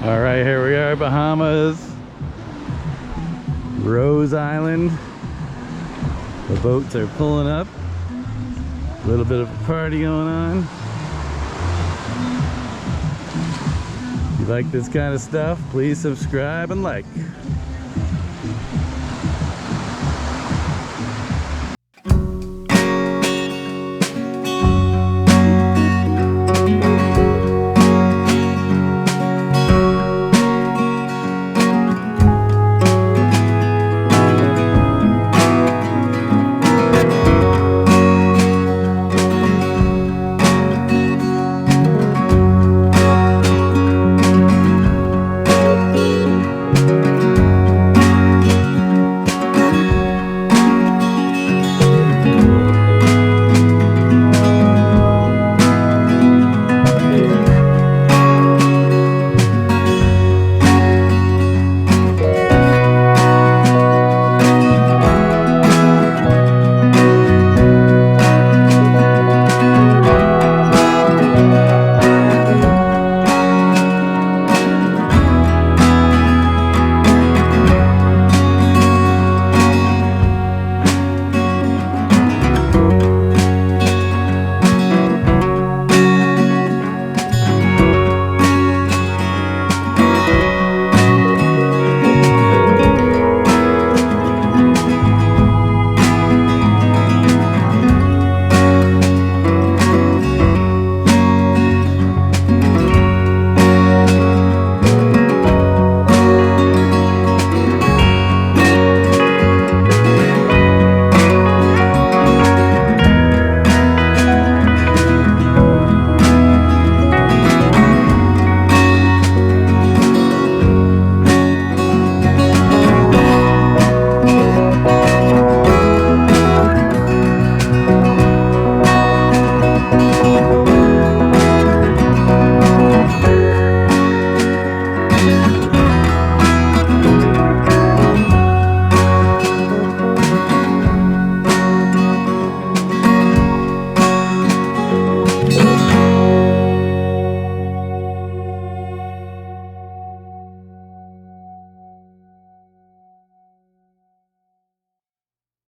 All right, here we are, Bahamas, Rose Island. The boats are pulling up. A little bit of a party going on. If you like this kind of stuff, please subscribe and like.